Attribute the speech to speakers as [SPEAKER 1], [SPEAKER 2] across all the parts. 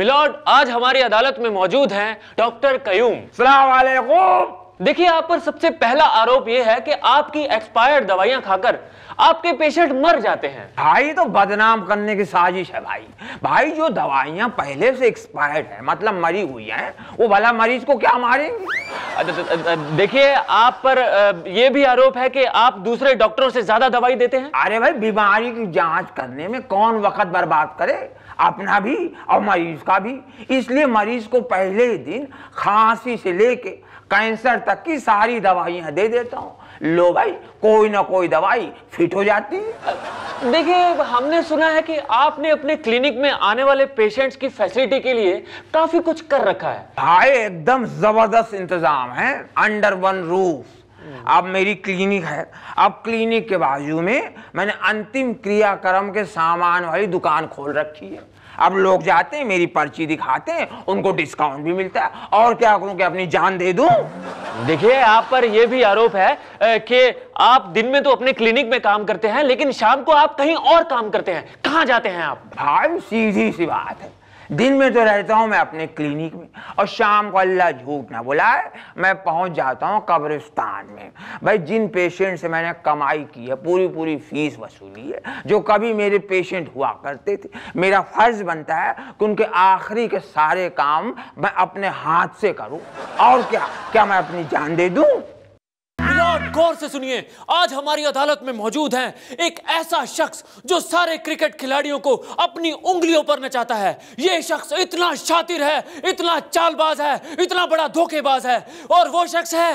[SPEAKER 1] Milord, आज हमारी अदालत में मौजूद हैं डॉक्टर कयूम।
[SPEAKER 2] अस्सलाम वालेकुम।
[SPEAKER 1] देखिए, आप पर सबसे पहला आरोप यह है कि आपकी एक्सपायर्ड दवाइयां खाकर आपके पेशेंट मर जाते हैं।
[SPEAKER 2] भाई तो बदनाम करने की साजिश है भाई जो दवाइयां पहले से एक्सपायर्ड है, मतलब मरी हुई हैं, वो भला मरीज को क्या मारेंगे?
[SPEAKER 1] देखिए, आप पर यह भी आरोप है कि आप दूसरे डॉक्टरों से ज्यादा दवाई देते हैं।
[SPEAKER 2] अरे भाई, बीमारी की जांच करने में कौन वक्त बर्बाद करे, अपना भी और मरीज का भी। इसलिए मरीज को पहले ही दिन खांसी से लेके कैंसर तक की सारी दवाइयां दे देता हूँ। लो भाई, कोई ना कोई दवाई फिट हो जाती है।
[SPEAKER 1] देखिए, हमने सुना है कि आपने अपने क्लिनिक में आने वाले पेशेंट्स की फैसिलिटी के लिए काफी कुछ कर रखा है।
[SPEAKER 2] भाई एकदम जबरदस्त इंतजाम है, अंडर वन रूफ। अब मेरी क्लिनिक है, अब क्लिनिक के बाजू में मैंने अंतिम क्रियाक्रम के सामान वाली दुकान खोल रखी है। अब लोग जाते हैं, मेरी पर्ची दिखाते हैं, उनको डिस्काउंट भी मिलता है। और क्या करूं कि अपनी जान दे दूं?
[SPEAKER 1] देखिए, आप पर यह भी आरोप है कि आप दिन में तो अपने क्लिनिक में काम करते हैं, लेकिन शाम को आप कहीं और काम करते हैं। कहां जाते हैं आप?
[SPEAKER 2] भाई सीधी सी बात है, दिन में तो रहता हूं मैं अपने क्लिनिक में, और शाम को अल्लाह झूठ ना बुलाए मैं पहुंच जाता हूं कब्रिस्तान में। भाई, जिन पेशेंट से मैंने कमाई की है, पूरी फीस वसूली है, जो कभी मेरे पेशेंट हुआ करते थे, मेरा फर्ज बनता है कि उनके आखिरी के सारे काम मैं अपने हाथ से करूं। और क्या मैं अपनी जान दे दूं?
[SPEAKER 1] गौर से सुनिए, आज हमारी अदालत में मौजूद है एक ऐसा शख्स जो सारे क्रिकेट खिलाड़ियों को अपनी उंगलियों पर नचाता है। यह शख्स इतना शातिर है, इतना चालबाज है, इतना बड़ा धोखेबाज है, और वो शख्स है।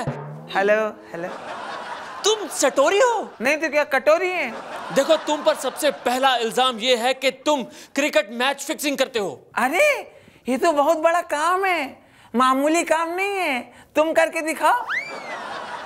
[SPEAKER 2] हेलो।
[SPEAKER 1] तुम सटोरी हो?
[SPEAKER 2] नहीं तो क्या कटोरी है?
[SPEAKER 1] देखो, तुम पर सबसे पहला इल्जाम यह है कि तुम क्रिकेट मैच फिक्सिंग करते हो।
[SPEAKER 2] अरे, ये तो बहुत बड़ा काम है, मामूली काम नहीं है। तुम करके दिखाओ।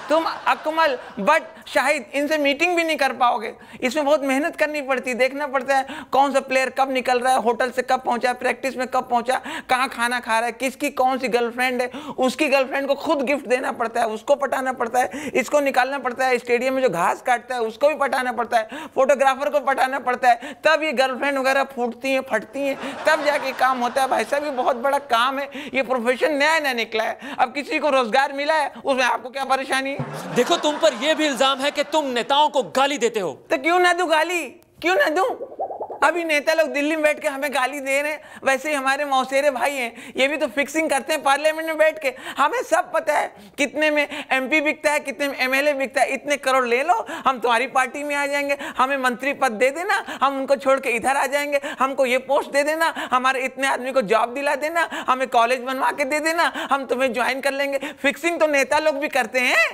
[SPEAKER 2] तुम अकमल, बट शाहिद, इनसे मीटिंग भी नहीं कर पाओगे। इसमें बहुत मेहनत करनी पड़ती है, देखना पड़ता है कौन सा प्लेयर कब निकल रहा है, होटल से कब पहुंचा, प्रैक्टिस में कब पहुंचा, कहाँ खाना खा रहा है, किसकी कौन सी गर्लफ्रेंड है, उसकी गर्लफ्रेंड को खुद गिफ्ट देना पड़ता है, उसको पटाना पड़ता है, इसको निकालना पड़ता है, स्टेडियम में जो घास काटता है उसको भी पटाना पड़ता है, फोटोग्राफर को पटाना पड़ता है, तब ये गर्लफ्रेंड वगैरह फूटती हैं, फटती हैं, तब जाके काम होता है। भाई साहब, ये बहुत बड़ा काम है, ये प्रोफेशन नया निकला है। अब किसी को रोजगार मिला है, उसमें आपको क्या परेशानी है?
[SPEAKER 1] देखो, तुम पर यह भी इल्जाम है कि तुम नेताओं को गाली देते हो।
[SPEAKER 2] तो क्यों ना दूं गाली, क्यों ना दूं? अभी नेता लोग दिल्ली में बैठ के हमें गाली दे रहे हैं, वैसे ही हमारे मौसेरे भाई हैं, ये भी तो फिक्सिंग करते हैं पार्लियामेंट में बैठ के। हमें सब पता है कितने में एमपी बिकता है, कितने में एमएलए बिकता है। इतने करोड़ ले लो, हम तुम्हारी पार्टी में आ जाएंगे, हमें मंत्री पद दे देना, हम उनको छोड़ के इधर आ जाएंगे, हमको ये पोस्ट दे देना, हमारे इतने आदमी को जॉब दिला देना, हमें कॉलेज बनवा के दे देना, हम तुम्हें ज्वाइन कर लेंगे। फिक्सिंग तो नेता लोग भी करते हैं।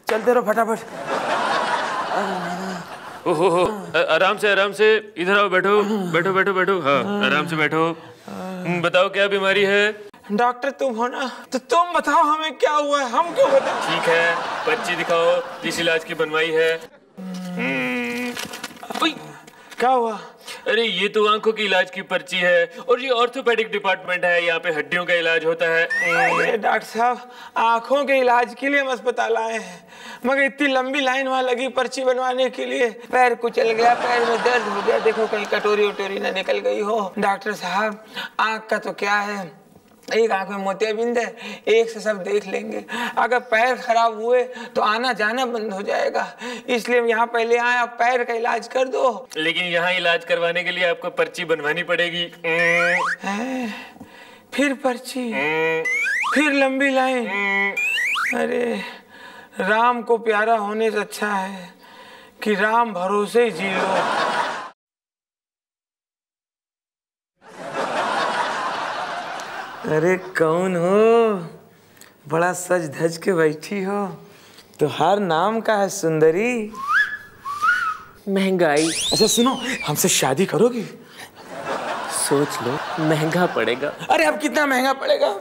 [SPEAKER 2] चलते रहो फटाफट।
[SPEAKER 3] ओहो, आराम से इधर आओ, बैठो। हाँ, आराम से बैठो। बताओ, क्या बीमारी है?
[SPEAKER 2] डॉक्टर तुम हो ना, तो तुम बताओ हमें क्या हुआ है, हम क्यों बताओ?
[SPEAKER 3] ठीक है, पर्ची दिखाओ, किस इलाज की बनवाई है?
[SPEAKER 2] क्या हुआ?
[SPEAKER 3] अरे, ये तो आंखों की इलाज की पर्ची है, और ये ऑर्थोपेडिक डिपार्टमेंट है, यहाँ पे हड्डियों का इलाज होता है।
[SPEAKER 4] अरे डॉक्टर साहब, आंखों के इलाज के लिए हम अस्पताल आए हैं, मगर इतनी लंबी लाइन वहाँ लगी पर्ची बनवाने के लिए। पैर कुचल गया, पैर में दर्द हो गया, देखो कहीं कटोरी उटोरी ना निकल गई हो। डॉक्टर साहब, आँख का तो क्या है, एक आंख में मोतियाबिंद है, एक से सब देख लेंगे। अगर पैर खराब हुए तो आना जाना बंद हो जाएगा, इसलिए हम यहाँ पहले आए, आप पैर का इलाज कर दो।
[SPEAKER 3] लेकिन यहाँ इलाज करवाने के लिए आपको पर्ची बनवानी पड़ेगी।
[SPEAKER 4] फिर पर्ची, फिर लंबी लाइन। अरे, राम को प्यारा होने से अच्छा है कि राम भरोसे जी लो। अरे कौन हो, बड़ा सज धज के बैठी हो, तुम्हार नाम का है सुंदरी?
[SPEAKER 1] महंगाई।
[SPEAKER 4] अच्छा सुनो, हमसे शादी करोगी?
[SPEAKER 1] सोच लो, महंगा पड़ेगा।
[SPEAKER 4] अरे अब कितना महंगा पड़ेगा,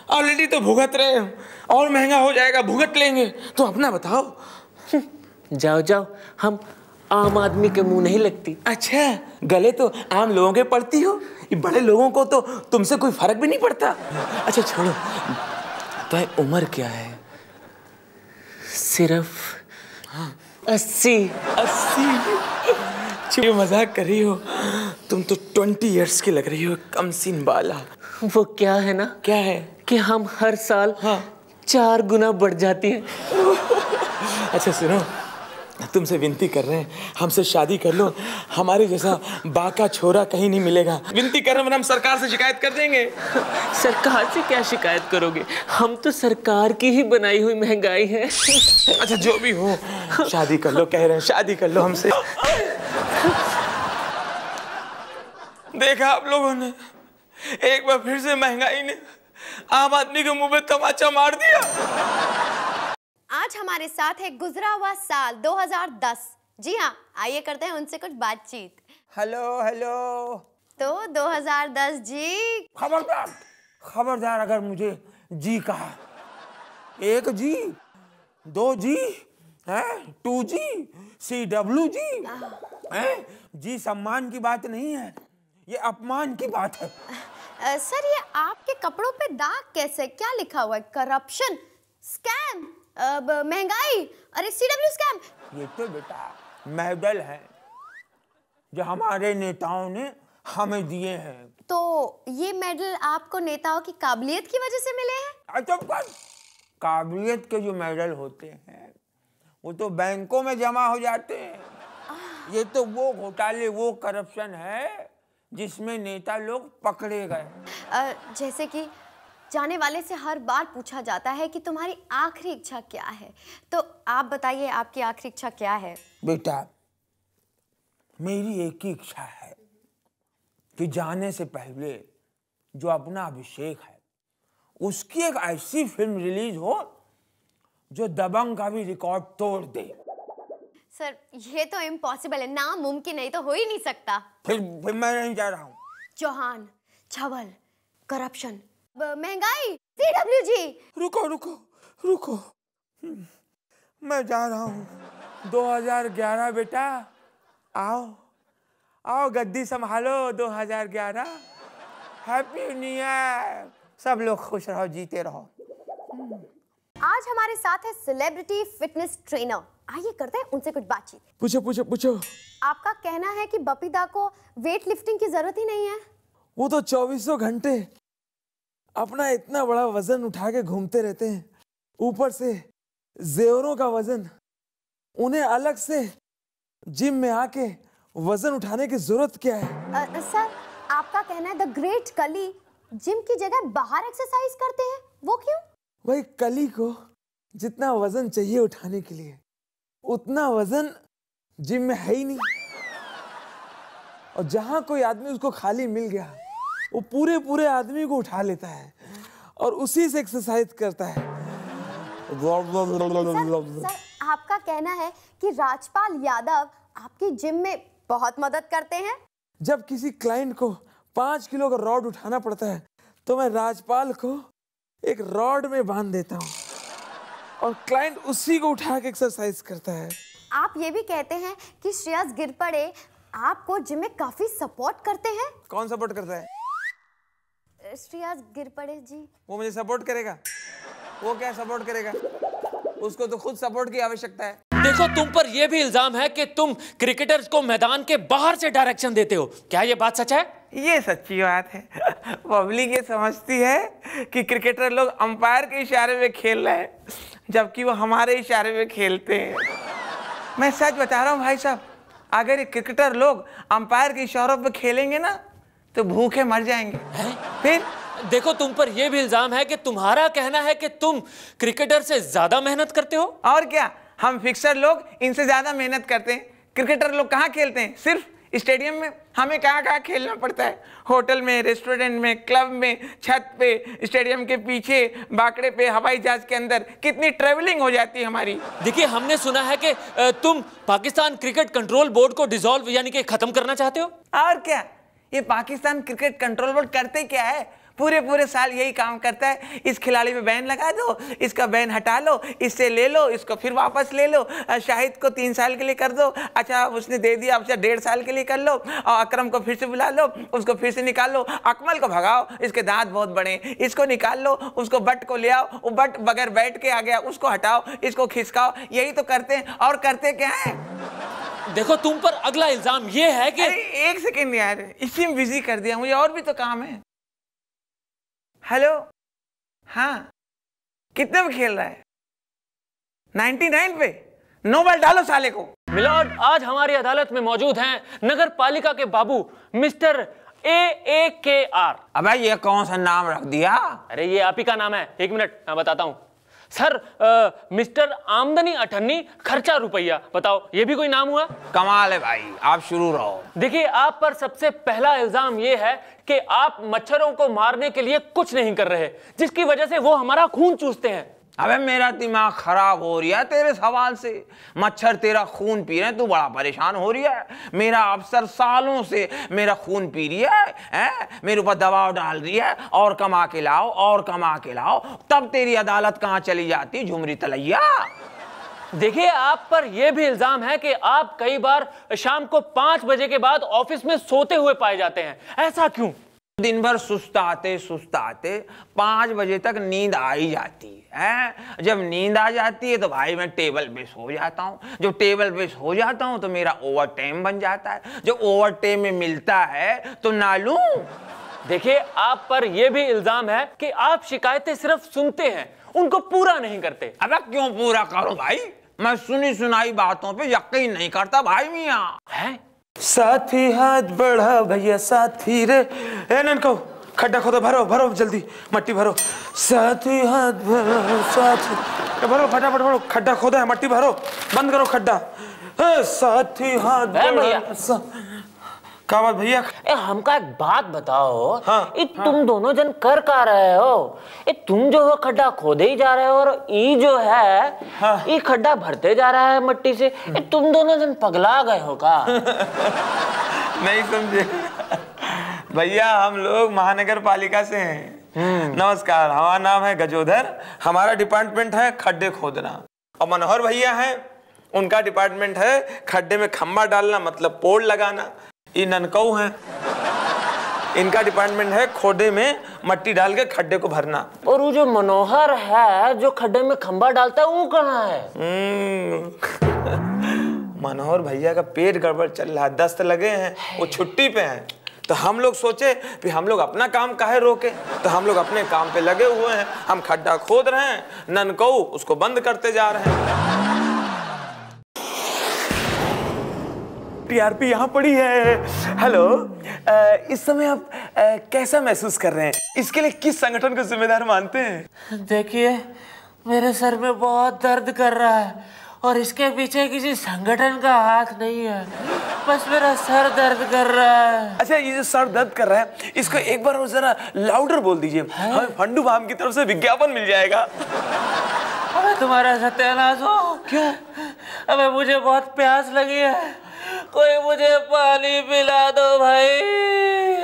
[SPEAKER 4] ऑलरेडी तो भुगत रहे हो, और महंगा हो जाएगा, भुगत लेंगे। तो अपना बताओ।
[SPEAKER 1] जाओ, हम आम आदमी के मुंह नहीं लगती।
[SPEAKER 4] अच्छा, गले तो आम लोगों के पड़ती हो, ये बड़े लोगों को तो तुमसे कोई फर्क भी नहीं पड़ता। अच्छा छोड़ो, तो उम्र क्या है?
[SPEAKER 1] सिर्फ 80।
[SPEAKER 4] ये मजाक कर रही हो? तुम तो 20 इयर्स की लग रही हो, कम सीन बाला।
[SPEAKER 1] वो क्या है ना,
[SPEAKER 4] क्या है
[SPEAKER 1] कि हम हर साल
[SPEAKER 4] हाँ
[SPEAKER 1] 4 गुना बढ़ जाती हैं।
[SPEAKER 4] अच्छा सुनो, तुमसे विनती कर रहे हैं, हमसे शादी कर लो। हमारे जैसा बाका छोरा कहीं नहीं मिलेगा। विनती कर रहे हैं, वरना हम सरकार से शिकायत कर देंगे।
[SPEAKER 1] सरकार से क्या शिकायत करोगे? हम तो सरकार की ही बनाई हुई महंगाई है।
[SPEAKER 4] अच्छा जो भी हो, शादी कर लो, कह रहे हैं शादी कर लो हमसे। देखा आप लोगों ने, एक बार फिर से महंगाई ने आम आदमी के मुंह पे तमाचा मार दिया।
[SPEAKER 5] आज हमारे साथ है गुजरा हुआ साल 2010। जी हाँ, आइए करते हैं उनसे कुछ बातचीत।
[SPEAKER 2] Hello hello.
[SPEAKER 5] तो 2010 जी।
[SPEAKER 2] खबरदार खबरदार, अगर मुझे जी कहा, 1 जी 2 जी है, 2 जी CW जी है। जी सम्मान की बात नहीं है, ये अपमान की बात है।
[SPEAKER 5] सर ये आपके कपड़ों पे दाग कैसे? क्या लिखा हुआ है? करप्शन, स्कैम, महंगाई, अरे CW स्कैम।
[SPEAKER 2] ये तो बेटा मेडल है जो हमारे नेताओं ने हमें दिए हैं।
[SPEAKER 5] तो ये मेडल आपको नेताओं की काबिलियत की वजह से मिले हैं?
[SPEAKER 2] अच्छा, काबिलियत के जो मेडल होते हैं वो तो बैंकों में जमा हो जाते हैं। ये तो वो घोटाले, वो करप्शन है जिसमें नेता लोग पकड़े गए।
[SPEAKER 5] जैसे कि जाने वाले से हर बार पूछा जाता है कि तुम्हारी आखिरी इच्छा क्या है, तो आप बताइए आपकी आखिरी इच्छा क्या है?
[SPEAKER 2] बेटा मेरी एक ही इच्छा है कि जाने से पहले जो अपना अभिषेक है उसकी एक ऐसी फिल्म रिलीज हो जो दबंग का भी रिकॉर्ड तोड़ दे।
[SPEAKER 5] सर ये तो इम्पॉसिबल है, नामुमकिन है, तो हो ही नहीं सकता।
[SPEAKER 2] फिर मैं नहीं जा रहा हूँ।
[SPEAKER 5] चौहान, छवल, करप्शन, महंगाई, CW जी।
[SPEAKER 2] रुको रुको रुको, मैं जा रहा हूँ। 2011 बेटा, आओ आओ गद्दी संभालो। 2011 हैप्पी न्यू ईयर। सब लोग खुश रहो, जीते रहो।
[SPEAKER 5] आज हमारे साथ है सेलिब्रिटी फिटनेस ट्रेनर। आइए करते हैं उनसे कुछ बातचीत।
[SPEAKER 2] पूछो पूछो पूछो।
[SPEAKER 5] आपका कहना है कि बपीदा को वेट लिफ्टिंग की जरूरत ही नहीं है?
[SPEAKER 6] वो तो 2400 घंटे अपना इतना बड़ा वजन उठा के घूमते रहते हैं, ऊपर से जेवरों का वजन। उन्हें अलग से जिम में आके वजन उठाने की जरूरत क्या है?
[SPEAKER 5] सर आपका कहना है द ग्रेट कली जिम की जगह बाहर एक्सरसाइज करते हैं, वो क्यों?
[SPEAKER 6] वही कली को जितना वजन चाहिए उठाने के लिए उतना वजन जिम में है ही नहीं, और जहां कोई आदमी उसको खाली मिल गया वो पूरे पूरे आदमी को उठा लेता है और उसी से एक्सरसाइज करता है।
[SPEAKER 5] सर आपका कहना है कि राजपाल यादव आपकी जिम में बहुत मदद करते हैं?
[SPEAKER 6] जब किसी क्लाइंट को 5 किलो का रॉड उठाना पड़ता है तो मैं राजपाल को एक रॉड में बांध देता हूँ और क्लाइंट उसी को उठा के एक्सरसाइज करता है।
[SPEAKER 5] आप ये भी कहते हैं कि श्रेयस गिरपड़े आपको जिम में काफी सपोर्ट करते हैं?
[SPEAKER 2] कौन सपोर्ट करता है?
[SPEAKER 5] श्रेयस गिरपड़े जी।
[SPEAKER 2] वो मुझे सपोर्ट करेगा? वो क्या सपोर्ट करेगा? उसको तो खुद सपोर्ट की आवश्यकता है।
[SPEAKER 1] देखो तुम पर यह भी इल्जाम है कि तुम क्रिकेटर्स को मैदान के बाहर से डायरेक्शन देते हो, क्या ये बात सच है?
[SPEAKER 4] ये सच्ची बात है। पब्लिक ये समझती है कि क्रिकेटर लोग अंपायर के इशारे में खेल रहे हैं, जबकि वो हमारे इशारे में खेलते हैं। मैं सच बता रहा हूँ भाई साहब, अगर ये क्रिकेटर लोग अंपायर के इशारों पे खेलेंगे ना तो भूखे मर जाएंगे। फिर
[SPEAKER 1] देखो तुम पर यह भी इल्जाम है कि तुम्हारा कहना है कि तुम क्रिकेटर से ज्यादा मेहनत करते हो।
[SPEAKER 4] और क्या, हम फिक्सर लोग इनसे ज्यादा मेहनत करते हैं। क्रिकेटर लोग कहाँ खेलते हैं? सिर्फ स्टेडियम में। हमें कहाँ कहाँ खेलना पड़ता है? होटल में, रेस्टोरेंट में, क्लब में, छत पे, स्टेडियम के पीछे, बाकड़े पे, हवाई जहाज के अंदर, कितनी ट्रेवलिंग हो जाती है हमारी।
[SPEAKER 1] देखिए हमने सुना है कि तुम पाकिस्तान क्रिकेट कंट्रोल बोर्ड को डिसॉल्व यानी कि खत्म करना चाहते हो।
[SPEAKER 4] और क्या, ये पाकिस्तान क्रिकेट कंट्रोल बोर्ड करते क्या है? पूरे साल यही काम करता है। इस खिलाड़ी पे बैन लगा दो, इसका बैन हटा लो, इससे ले लो, इसको फिर वापस ले लो, शाहिद को 3 साल के लिए कर दो, अच्छा उसने दे दिया, अच्छा 1.5 साल के लिए कर लो, और अकरम को फिर से बुला लो, उसको फिर से निकाल लो, अकमल को भगाओ, इसके दांत बहुत बड़े, इसको निकाल लो, उसको बट को ले आओ, वो बट बगैर बैठ के आ गया, उसको हटाओ, इसको खिसकाओ। यही तो करते हैं। और करते क्या है?
[SPEAKER 1] देखो तुम पर अगला इल्जाम ये है कि
[SPEAKER 2] अरे एक सेकेंड यार, इसी में बिजी कर दिया, मुझे और भी तो काम है। हेलो, हाँ कितने में खेल रहा है? 99 पे? 9 बॉल डालो साले को।
[SPEAKER 1] मिलॉर्ड, आज हमारी अदालत में मौजूद हैं नगर पालिका के बाबू मिस्टर AAKR।
[SPEAKER 2] अबे ये कौन सा नाम रख दिया?
[SPEAKER 1] अरे ये आप ही का नाम है, 1 मिनट मैं बताता हूँ। सर, मिस्टर आमदनी अठन्नी खर्चा रुपया, बताओ ये भी कोई नाम हुआ?
[SPEAKER 2] कमाल है भाई, आप शुरू रहो।
[SPEAKER 1] देखिए, आप पर सबसे पहला इल्जाम ये है कि आप मच्छरों को मारने के लिए कुछ नहीं कर रहे, जिसकी वजह से वो हमारा खून चूसते हैं।
[SPEAKER 2] अबे मेरा दिमाग खराब हो रहा है तेरे सवाल से। मच्छर तेरा खून पी रहे हैं, तू बड़ा परेशान हो रही है। मेरा अफसर सालों से मेरा खून पी रही है, मेरे ऊपर दबाव डाल रही है, और कमा के लाओ और कमा के लाओ, तब तेरी अदालत कहाँ चली जाती झुमरी तलैया।
[SPEAKER 1] देखिए, आप पर यह भी इल्जाम है कि आप कई बार शाम को 5 बजे के बाद ऑफिस में सोते हुए पाए जाते हैं, ऐसा क्यों?
[SPEAKER 2] दिन भर सुस्ताते सुस्ताते 5 बजे तक नींद आ ही जाती है। जब नींद आ जाती है तो भाई मैं टेबल पे सो जाता हूँ। जब टेबल पे सो जाता हूँ तो मेरा ओवर टाइम बन जाता है। जब ओवर टाइम में मिलता है तो ना लूं।
[SPEAKER 1] देखिए, आप पर यह भी इल्जाम है कि आप शिकायतें सिर्फ सुनते हैं, उनको पूरा नहीं करते।
[SPEAKER 2] अबे क्यों पूरा करूं भाई? मैं सुनी सुनाई बातों पे यकीन नहीं करता भाई मियां।
[SPEAKER 1] है?
[SPEAKER 6] साथी हाथ बढ़ा भैया साथी रे। ए ननको, खड्डा खोदो, भरो भरो जल्दी, मट्टी भरो। साथी हाथ भरो साथी, भरो फटाफट भरो, खड्डा खोदा है, मट्टी भरो, बंद करो खड्डा। साथी हाथ
[SPEAKER 1] भैया।
[SPEAKER 6] क्या बात भैया?
[SPEAKER 1] हमका एक बात बताओ।
[SPEAKER 6] हाँ,
[SPEAKER 1] तुम दोनों जन कर रहे हो? तुम जो हो खड्डा खोदे ही जा रहे हो और ई जो है ये खड्डा भरते जा रहा है मट्टी से। तुम दोनों जन पगला गए हो का?
[SPEAKER 6] नहीं समझे भैया, हम लोग महानगर पालिका से हैं। नमस्कार, हमारा नाम है गजोधर, हमारा डिपार्टमेंट है खड्डे खोदना। और मनोहर भैया हैं, उनका डिपार्टमेंट है खड्डे में खंबा डालना, मतलब पोल लगाना। ये ननकऊ हैं, इनका डिपार्टमेंट है खोदे में मट्टी डाल के खड्डे को भरना।
[SPEAKER 1] और वो जो मनोहर है जो खड्डे में खंबा डालता है, वो कहाँ है?
[SPEAKER 6] मनोहर भैया का पेट गड़बड़ चल रहा है, दस्त लगे हैं, वो छुट्टी पे हैं। तो हम लोग सोचे कि हम लोग अपना काम काहे रोके, तो हम लोग अपने काम पे लगे हुए हैं। हम खड्डा खोद रहे हैं, ननकऊ उसको बंद करते जा रहे हैं। टीआरपी यहाँ पड़ी है। हेलो, इस समय आप कैसा महसूस कर रहे हैं? इसके लिए किस संगठन को जिम्मेदार मानते हैं?
[SPEAKER 1] देखिए, मेरे सर में बहुत दर्द कर रहा है और इसके पीछे किसी संगठन का हाथ नहीं है, बस मेरा सर दर्द कर रहा है।
[SPEAKER 6] अच्छा, ये जो सर दर्द कर रहा है, इसको एक बार और जरा लाउडर बोल दीजिए, हमें फंडू बाम की तरफ से विज्ञापन मिल जाएगा।
[SPEAKER 1] अबे तुम्हारा सत्यानाश हो।
[SPEAKER 6] क्यों?
[SPEAKER 1] अबे मुझे बहुत प्यास लगी है, कोई मुझे पानी पिला दो भाई।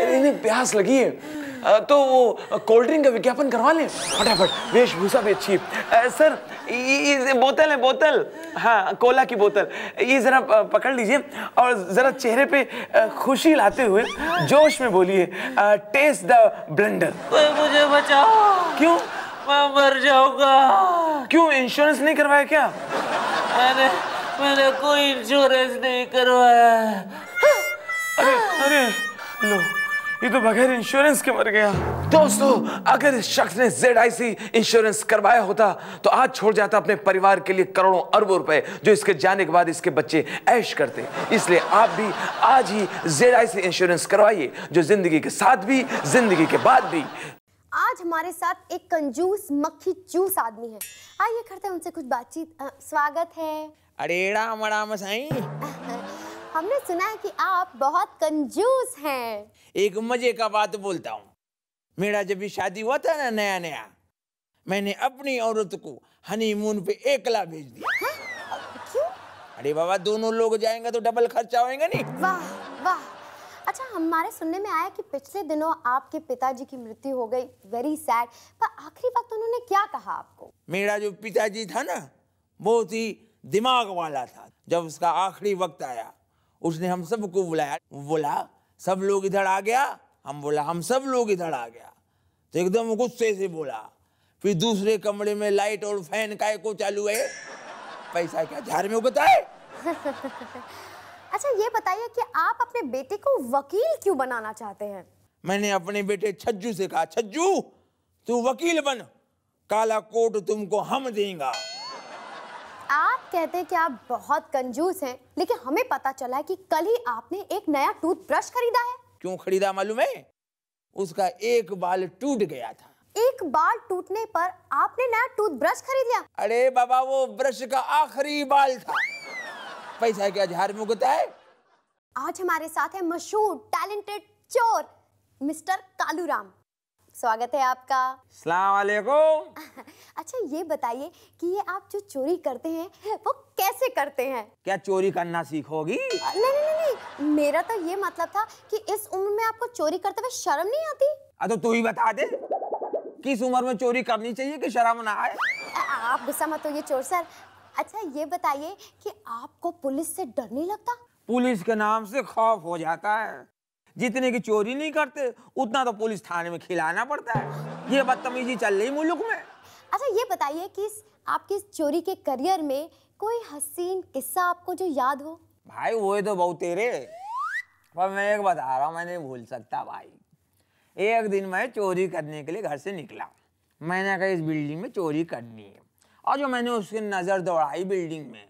[SPEAKER 6] इन्हें प्यास लगी है तो वो कोल्ड ड्रिंक का विज्ञापन करवा लें फटाफट, वेशभूषा भी अच्छी है। सर, ये बोतल है, बोतल, हाँ कोला की बोतल, ये जरा पकड़ लीजिए और जरा चेहरे पे खुशी लाते हुए जोश में बोलिए, टेस्ट द ब्लेंडर।
[SPEAKER 1] कोई मुझे बचाओ।
[SPEAKER 6] क्यों?
[SPEAKER 1] मैं मर जाऊंगा।
[SPEAKER 6] क्यों, इंश्योरेंस नहीं करवाया क्या?
[SPEAKER 1] मैंने कोई इंश्योरेंस नहीं करवाया।
[SPEAKER 6] अरे अरे लो, ये तो बगैर इंश्योरेंस के मर गया। दोस्तों, अगर इस शख्स ने ZIC इंश्योरेंस करवाया होता तो आज छोड़ जाता अपने परिवार के लिए करोड़ों अरबों रुपए, जो इसके जाने के बाद इसके बच्चे ऐश करते। इसलिए आप भी आज ही ZIC इंश्योरेंस करवाइए, जो जिंदगी के साथ भी जिंदगी के बाद भी।
[SPEAKER 5] आज हमारे साथ एक कंजूस मक्खी चूस आदमी है, आइए करते हैं उनसे कुछ बातचीत। स्वागत है।
[SPEAKER 2] अरेड़ा मड़ा मसाई,
[SPEAKER 5] हमने सुना है कि आप बहुत कंजूस हैं।
[SPEAKER 2] एक मजे का बात बोलता हूँ। मेरा जब भी शादी हुआ था ना नया नया, मैंने अपनी औरत को हनीमून पे एकला भेज दिया।
[SPEAKER 5] क्यों?
[SPEAKER 2] अरे बाबा, दोनों लोग जाएंगे तो डबल खर्चा होएगा नहीं।
[SPEAKER 5] वाह वाह। अच्छा, हमारे सुनने में आया कि पिछले दिनों आपके पिताजी की मृत्यु हो गई, वेरी सैड। पर आखिरी वक्त उन्होंने क्या कहा आपको?
[SPEAKER 2] मेरा जो पिताजी था ना, बहुत ही दिमाग वाला था। जब उसका आखिरी वक्त आया, उसने हम सबको बुलाया, बोला सब लोग इधर आ गया। हम बोला हम सब लोग इधर आ गया, तो एकदम गुस्से से बोला, फिर दूसरे कमरे में लाइट और फैन काय को चालू है? पैसा क्या झाड़ में उगता है?
[SPEAKER 5] अच्छा ये बताइए कि आप अपने बेटे को वकील क्यों बनाना चाहते हैं?
[SPEAKER 2] मैंने अपने बेटे छज्जू से कहा, छज्जू तू वकील बन, काला कोट तुमको हम देंगे।
[SPEAKER 5] आप कहते हैं कि आप बहुत कंजूस हैं, लेकिन हमें पता चला है कि कल ही आपने एक नया टूथब्रश खरीदा है।
[SPEAKER 2] क्यों खरीदा मालूम है? उसका एक बाल टूट गया था।
[SPEAKER 5] एक बाल टूटने पर आपने नया टूथब्रश खरीद लिया?
[SPEAKER 2] अरे बाबा, वो ब्रश का आखिरी बाल था। पैसा क्या झाड़ में उगता है?
[SPEAKER 5] आज हमारे साथ है मशहूर टैलेंटेड चोर मिस्टर कालूराम। स्वागत है आपका।
[SPEAKER 2] अस्सलाम वालेकुम।
[SPEAKER 5] अच्छा ये बताइए कि ये आप जो चोरी करते हैं वो कैसे करते हैं?
[SPEAKER 2] क्या चोरी करना सीखोगी?
[SPEAKER 5] नहीं, मेरा तो ये मतलब था कि इस उम्र में आपको चोरी करते हुए शर्म नहीं आती?
[SPEAKER 2] तो तू ही बता दे, किस उम्र में चोरी करनी चाहिए कि शर्म ना आए?
[SPEAKER 5] आप गुस्सा मत होइए चोर सर। अच्छा ये बताइए कि आपको पुलिस से डर नहीं लगता?
[SPEAKER 2] पुलिस के नाम से खौफ हो जाता है। जितने की चोरी नहीं करते उतना तो पुलिस थाने में खिलाना पड़ता है। ये बदतमीजी चल रही मुल्क में।
[SPEAKER 5] अच्छा ये बताइए कि आपके चोरी के करियर में कोई हसीन किस्सा आपको जो याद हो?
[SPEAKER 2] भाई वो तो बहुत तेरे, पर मैं एक बता रहा हूँ, मैं नहीं भूल सकता भाई। एक दिन मैं चोरी करने के लिए घर से निकला। मैंने कहा इस बिल्डिंग में चोरी करनी है, और जो मैंने उसकी नजर दौड़ाई बिल्डिंग में,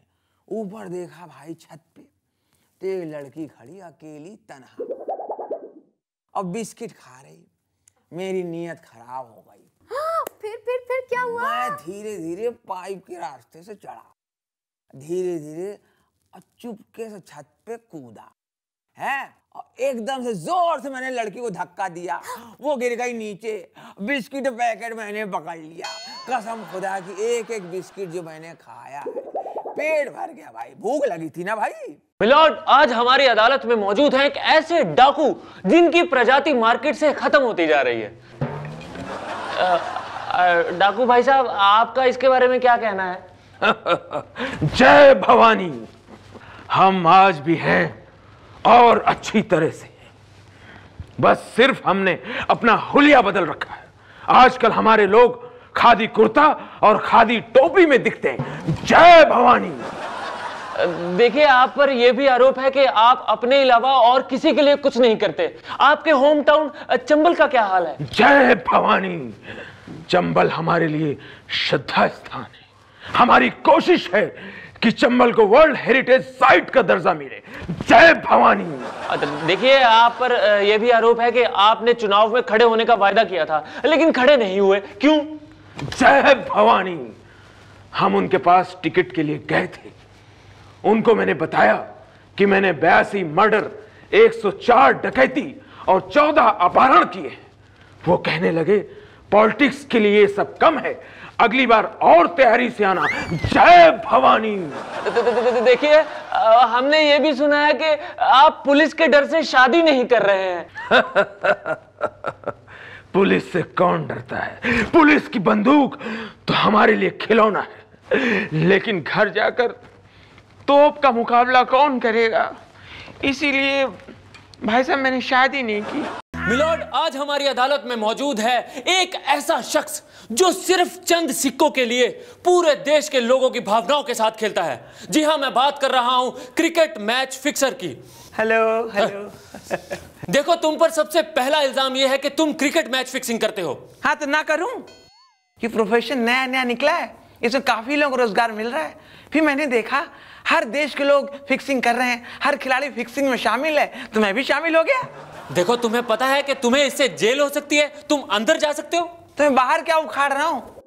[SPEAKER 2] ऊपर देखा भाई छत पे तो एक लड़की खड़ी अकेली तनहा और बिस्किट खा रही। मेरी नीयत खराब हो गई।
[SPEAKER 5] फिर क्या हुआ?
[SPEAKER 2] मैं धीरे धीरे पाइप के रास्ते से चढ़ा, धीरे धीरे और चुपके से छत पे कूदा है, और एकदम से जोर से मैंने लड़की को धक्का दिया। वो गिर गई नीचे। बिस्किट पैकेट मैंने पकड़ लिया। कसम खुदा की एक एक बिस्किट जो मैंने खाया है, पेट भर गया भाई। भूख लगी थी ना भाई।
[SPEAKER 1] मिलॉर्ड, आज हमारी अदालत में मौजूद हैं एक ऐसे डाकू जिनकी प्रजाति मार्केट से खत्म होती जा रही है। डाकू भाई साहब, आपका इसके बारे में क्या कहना है?
[SPEAKER 7] जय भवानी। हम आज भी हैं और अच्छी तरह से, बस सिर्फ हमने अपना हुलिया बदल रखा है। आजकल हमारे लोग खादी कुर्ता और खादी टोपी में दिखते हैं। जय भवानी।
[SPEAKER 1] देखिए, आप पर यह भी आरोप है कि आप अपने अलावा और किसी के लिए कुछ नहीं करते। आपके होम टाउन चंबल का क्या हाल है?
[SPEAKER 7] जय भवानी। चंबल हमारे लिए श्रद्धा स्थान है। हमारी कोशिश है कि चंबल को वर्ल्ड हेरिटेज साइट का दर्जा मिले। जय भवानी।
[SPEAKER 1] देखिए, आप पर यह भी आरोप है कि आपने चुनाव में खड़े होने का वायदा किया था, लेकिन खड़े नहीं हुए, क्यों?
[SPEAKER 7] जय भवानी। हम उनके पास टिकट के लिए गए थे। उनको मैंने बताया कि मैंने 82 मर्डर, 104 डकैती और 14 अपहरण किए। वो कहने लगे पॉलिटिक्स के लिए सब कम है, अगली बार और तैयारी से आना। जय भवानी।
[SPEAKER 1] देखिए, हमने ये भी सुना है कि आप पुलिस के डर से शादी नहीं कर रहे हैं।
[SPEAKER 7] पुलिस से कौन डरता है? पुलिस की बंदूक तो हमारे लिए खिलौना है, लेकिन घर जाकर तोप का मुकाबला कौन करेगा? इसीलिए भाई साहब मैंने शादी नहीं की।
[SPEAKER 1] मिलॉर्ड, आज हमारी अदालत में मौजूद है एक ऐसा शख्स जो सिर्फ चंद सिक्कों के लिए पूरे देश के लोगों की भावनाओं के साथ खेलता है। जी हां, मैं बात कर रहा हूं क्रिकेट मैच फिक्सर की।
[SPEAKER 2] Hello hello.
[SPEAKER 1] देखो, तुम पर सबसे पहला इल्जाम यह है कि तुम क्रिकेट मैच फिक्सिंग करते हो।
[SPEAKER 2] हाँ तो ना करूं? ये प्रोफेशन नया नया निकला है, इसमें काफी लोगों को रोजगार मिल रहा है। फिर मैंने देखा हर देश के लोग फिक्सिंग कर रहे हैं, हर खिलाड़ी फिक्सिंग में शामिल है, तो मैं भी शामिल हो गया।
[SPEAKER 1] देखो, तुम्हें पता है कि तुम्हें इससे जेल हो सकती है, तुम अंदर जा सकते हो।
[SPEAKER 2] तो मैं बाहर क्या उखाड़ रहा हूँ?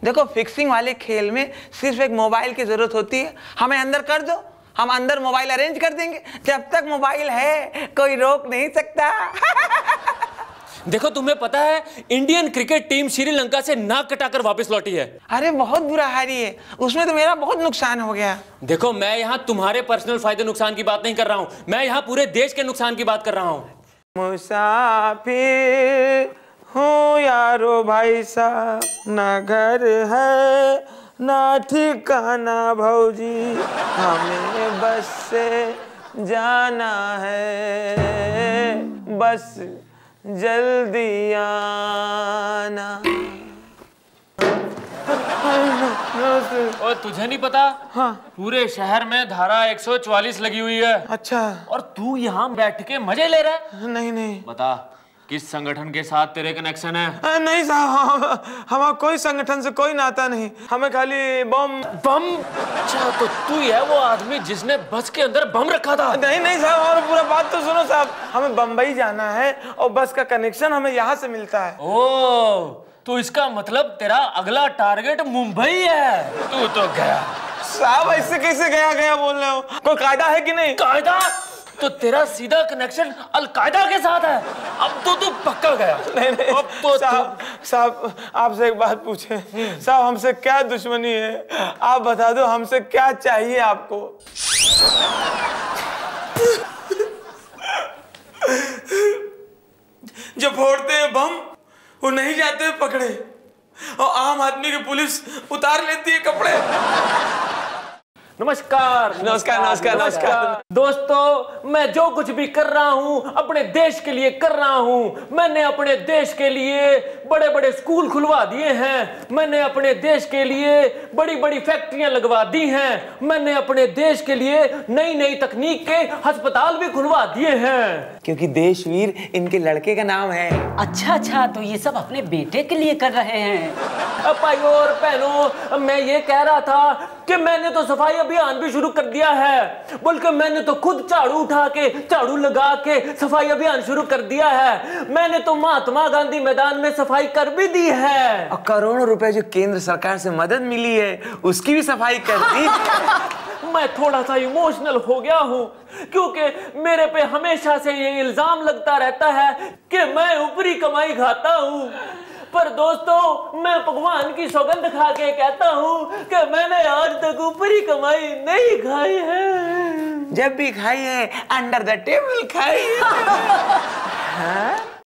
[SPEAKER 2] देखो, फिक्सिंग वाले खेल में सिर्फ एक मोबाइल की जरूरत होती है। हमें अंदर कर दो, हम अंदर मोबाइल अरेंज कर देंगे। जब तक मोबाइल है कोई रोक नहीं सकता।
[SPEAKER 1] देखो, तुम्हें पता है इंडियन क्रिकेट टीम श्रीलंका से नाक कटाकर वापस लौटी है।
[SPEAKER 2] अरे बहुत बुरा हारी है, उसमें तो मेरा बहुत नुकसान हो गया।
[SPEAKER 1] देखो, मैं यहाँ तुम्हारे पर्सनल फायदे नुकसान की बात नहीं कर रहा हूँ, मैं यहाँ पूरे देश के नुकसान की बात कर रहा हूँ।
[SPEAKER 4] मुसाफिर हूँ यारो भाई साहब, ना घर है ना ठिकाना भौजी, हमें बस से जाना है, बस जल्दी आना।
[SPEAKER 1] और तुझे नहीं पता?
[SPEAKER 4] हाँ।
[SPEAKER 1] पूरे शहर में धारा 144 लगी हुई है।
[SPEAKER 4] अच्छा।
[SPEAKER 1] और तू यहाँ बैठ के मजे ले रहा है?
[SPEAKER 4] नहीं नहीं।
[SPEAKER 1] बता, किस संगठन के साथ तेरे कनेक्शन है?
[SPEAKER 4] नहीं साहब, हमारा कोई संगठन से कोई नाता नहीं, हमें खाली बम।
[SPEAKER 1] बम? अच्छा, तो तू ही है वो आदमी जिसने बस के अंदर बम रखा था?
[SPEAKER 4] नहीं नहीं साहब, और पूरा बात तो सुनो साहब, हमें बम्बई जाना है और बस का कनेक्शन हमें यहाँ से मिलता है।
[SPEAKER 1] ओ, तो इसका मतलब तेरा अगला टारगेट मुंबई है। तू तो गया।
[SPEAKER 4] साहब ऐसे कैसे गया गया बोल रहे हो? कोई कायदा है कि नहीं?
[SPEAKER 1] कायदा? तो तेरा सीधा कनेक्शन अलकायदा के साथ है। अब तो तू पक्का गया।
[SPEAKER 4] नहीं नहीं
[SPEAKER 1] अब तो
[SPEAKER 4] साहब आपसे एक बात पूछे साहब, हमसे क्या दुश्मनी है? आप बता दो हमसे क्या चाहिए आपको? जो फोड़ते हैं बम वो नहीं जाते पकड़े, और आम आदमी की पुलिस उतार लेती है कपड़े।
[SPEAKER 1] नमस्कार
[SPEAKER 4] नमस्कार नमस्कार नमस्कार।
[SPEAKER 1] दोस्तों, मैं जो कुछ भी कर रहा हूँ अपने देश के लिए कर रहा हूँ। मैंने अपने देश के लिए बड़े बड़े स्कूल खुलवा दिए हैं। मैंने अपने देश के लिए बड़ी बड़ी फैक्ट्रियां लगवा दी हैं। मैंने अपने देश के लिए नई नई तकनीक के अस्पताल भी खुलवा दिए हैं।
[SPEAKER 2] क्योंकि देशवीर इनके लड़के का नाम है।
[SPEAKER 8] अच्छा, तो ये सब अपने बेटे के लिए कर रहे हैं।
[SPEAKER 1] भाइयों और बहनों, मैं ये कह रहा था कि मैंने तो सफाई अभियान भी शुरू कर दिया है। बल्कि मैंने तो खुद झाड़ू उठा के, झाड़ू लगा के सफाई अभियान शुरू कर दिया है। मैंने तो महात्मा गांधी मैदान में सफाई कर भी दी है।
[SPEAKER 2] और करोड़ों रुपए जो केंद्र सरकार से मदद मिली है उसकी भी सफाई कर दी।
[SPEAKER 1] मैं थोड़ा सा इमोशनल हो गया हूँ, क्योंकि मेरे पे हमेशा से ये इल्जाम लगता रहता है कि मैं ऊपरी कमाई खाता हूँ। पर दोस्तों, मैं भगवान की सौगंध खा के कहता हूँ कि मैंने आज तक ऊपरी कमाई नहीं खाई है।
[SPEAKER 2] जब भी खाई है अंडर द टेबल खाई है।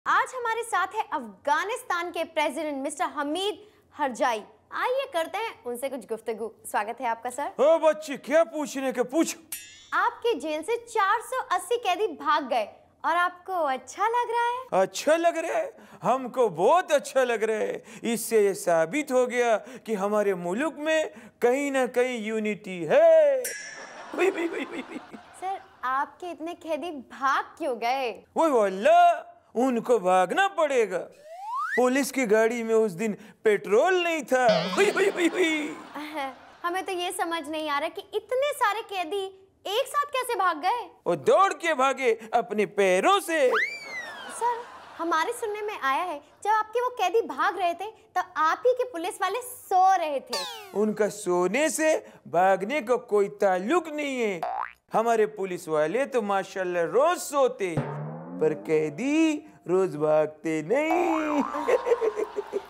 [SPEAKER 5] आज हमारे साथ है अफगानिस्तान के प्रेसिडेंट मिस्टर हमीद हरजाई। आइए करते हैं उनसे कुछ गुफ्तगू। स्वागत है आपका सर।
[SPEAKER 4] ओ बच्ची, क्या पूछने के पूछ।
[SPEAKER 5] आपकी जेल से 480 कैदी भाग गए और आपको अच्छा लग रहा है?
[SPEAKER 4] अच्छा लग रहा है, हमको बहुत अच्छा लग रहा है। इससे ये साबित हो गया कि हमारे मुल्क में कहीं ना कहीं यूनिटी है।
[SPEAKER 5] सर, आपके इतने कैदी भाग क्यों गए?
[SPEAKER 4] वो अल्लाह, उनको भागना पड़ेगा। पुलिस की गाड़ी में उस दिन पेट्रोल नहीं था।
[SPEAKER 5] हमें तो ये समझ नहीं आ रहा कि इतने सारे कैदी एक साथ कैसे भाग गए?
[SPEAKER 4] वो दौड़ के भागे अपने पैरों से।
[SPEAKER 5] सर, हमारे सुनने में आया है जब आपके वो कैदी भाग रहे थे तो आप ही के पुलिस वाले सो रहे थे।
[SPEAKER 4] उनका सोने से भागने का कोई ताल्लुक नहीं है। हमारे पुलिस वाले तो माशाल्लाह रोज सोते, पर कैदी रोज भागते नहीं।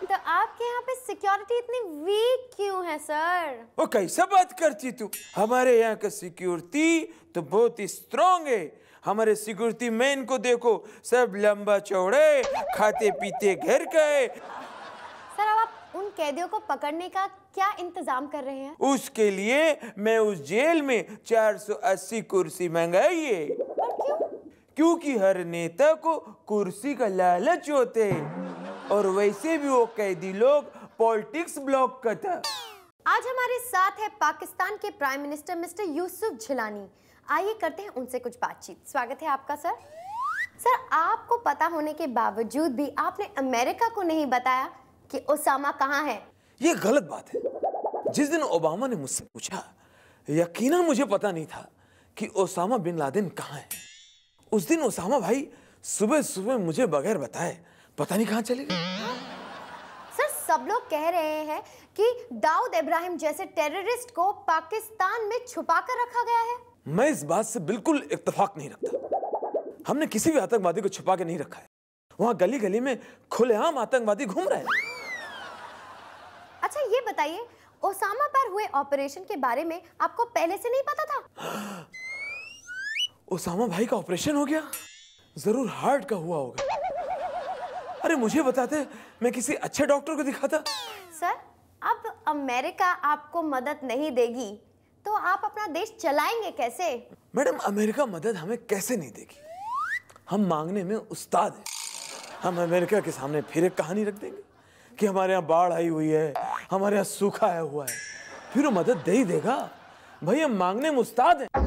[SPEAKER 5] तो आपके यहाँ पे सिक्योरिटी इतनी वीक क्यों है सर?
[SPEAKER 4] वो कैसा बात करती तू? हमारे यहाँ का सिक्योरिटी तो बहुत ही स्ट्रॉन्ग है। हमारे सिक्योरिटी मैन को देखो, सब लंबा चौड़े, खाते पीते घर का है।
[SPEAKER 5] सर, अब आप उन कैदियों को पकड़ने का क्या इंतजाम कर रहे हैं?
[SPEAKER 4] उसके लिए मैं उस जेल में 480 कुर्सी मंगाई है।
[SPEAKER 5] क्यों?
[SPEAKER 4] क्योंकि हर नेता को कुर्सी का लालच होते है, और वैसे भी वो कैदी लोग पॉलिटिक्स ब्लॉक का था।
[SPEAKER 5] आज हमारे साथ है पाकिस्तान के prime minister mister Yusuf Jhilani. आइए करते हैं उनसे कुछ बातचीत। स्वागत है आपका सर। सर, आपको पता होने के बावजूद भी आपने अमेरिका को नहीं बताया कि ओसामा कहाँ है।
[SPEAKER 6] ये गलत बात है। जिस दिन ओबामा ने मुझसे पूछा, यकीनन मुझे पता नहीं था कि ओसामा बिन लादेन कहाँ है। उस दिन ओसामा भाई सुबह सुबह मुझे बगैर बताए पता नहीं कहाँ चले गए।
[SPEAKER 5] सर, सब लोग कह रहे हैं कि दाऊद इब्राहिम जैसे टेररिस्ट को पाकिस्तान में छुपा कर रखा गया है।
[SPEAKER 6] मैं इस बात से बिल्कुल इत्तेफाक नहीं रखता। हमने किसी भी आतंकवादी को छुपा के नहीं रखा है। वहां गली गली में खुलेआम आतंकवादी घूम रहे हैं।
[SPEAKER 5] अच्छा, ये बताइए, ओसामा पर हुए ऑपरेशन के बारे में आपको पहले से नहीं पता था?
[SPEAKER 6] ओसामा भाई का ऑपरेशन हो गया? जरूर हार्ट का हुआ होगा। अरे मुझे बताते, मैं किसी अच्छे डॉक्टर को दिखाता।
[SPEAKER 5] सर, अब अमेरिका आपको मदद नहीं देगी तो आप अपना देश चलाएंगे कैसे?
[SPEAKER 6] मैडम, अमेरिका मदद हमें कैसे नहीं देगी? हम मांगने में उस्ताद हैं। हम अमेरिका के सामने फिर एक कहानी रख देंगे कि हमारे यहाँ बाढ़ आई हुई है, हमारे यहाँ सूखा आया हुआ है, फिर वो मदद दे ही देगा भाई, हम मांगने में उस्ताद हैं।